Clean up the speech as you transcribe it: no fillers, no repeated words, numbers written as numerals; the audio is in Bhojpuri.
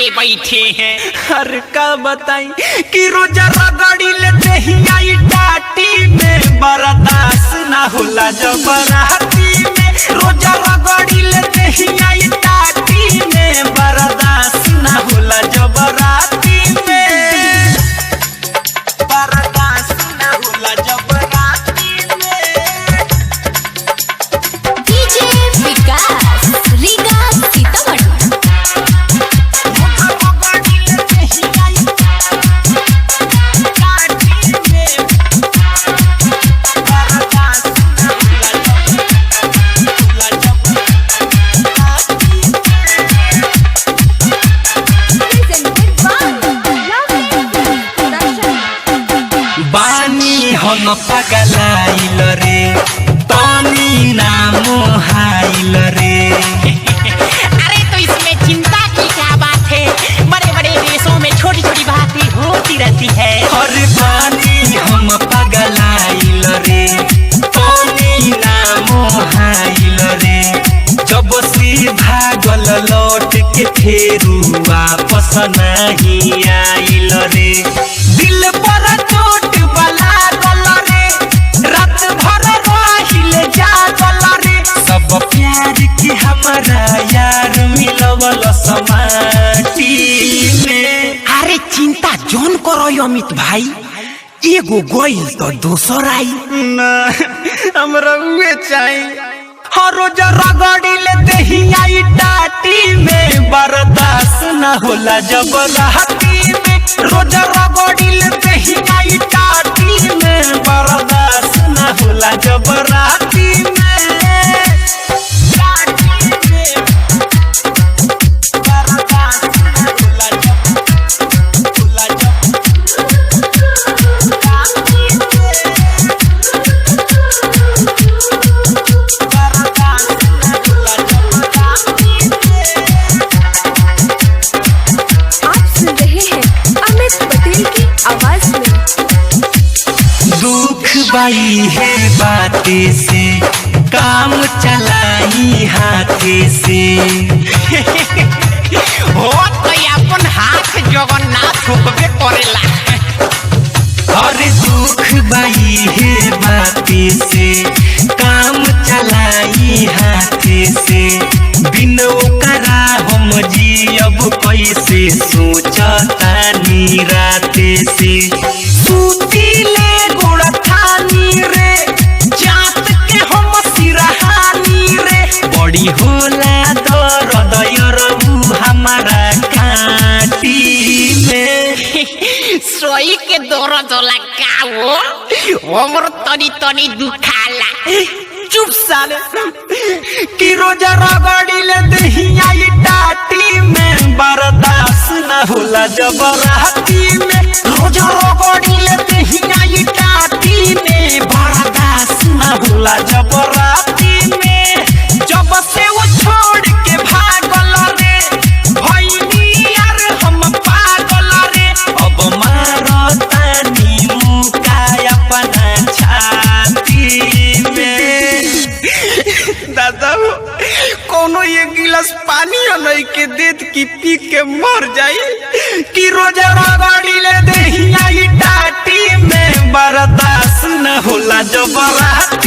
आगे बैठे हैं। हर का बताई कि रोजा रगड़ी लेते ही आई टाटी में, बर्दाश्त ना होला जबराती में। रोजा रगड़ी लेते ही आई टाटी में, बर्दाश्त ना होला जबराती में, बर्दाश्त ना होला जबराती में। डीजे विकास रीगा सीतामढ़ी। हम पगलाइल रे तनी नाम हाइल रे। अरे तो इसमें चिंता की क्या बात है, बड़े बड़े देशों में छोटी छोटी बातें होती रहती है। हर पानी हम पगलाइल रे तनी नाम हाइल रे। जब से भागल लौट के फेरू वापस नहीं आइल रे। दिल पर चोट वाला प्यार के हमारा यार मिलवल समाटी में। अरे चिंता जोन करो अमित भाई, एगो गोइल तो दोसर आई ना, हमरा उहे चाहिए। हर रोज रगड़ी लेते ही आई टाटी में, बर्दाश्त ना होला जबराती में। रोज रगड़ी लेते ही आई टाटी में, बर्दाश्त ना होला जबराती में। बाई है बातें से काम चलाई हाथे से। हो तो अपन हाथ जगन्नाथ होबे करेला। अरे दुख बाई है बातें से काम चलाई हाथे से। बिन ओकरा हम जियब कैसे, सोचता राते से। सूतीले बड़ी होला दर्द यरबू हमारा काटी में। सोई के दर्द होला का वो, हमर तनी तनी दुखाला। चुप साले कि रोजा रगड़ी लेते ही आई टाटी में, बर्दाश्त ना होला जबराती में। रोजा रगड़ी लेते ही आई टाटी में, बर्दाश्त ना होला जबराती में। जब से वो छोड़ के भागल रे भइनी यार हम पागल रे। अब मारतानी मुका अपना छाती में। दादा कोनो एक गिलास पानी नहीं के देत की पी के मर जाई। कि रोजा रगड़ी ले दे आई टाटी में, बर्दाश्त न होला जबराती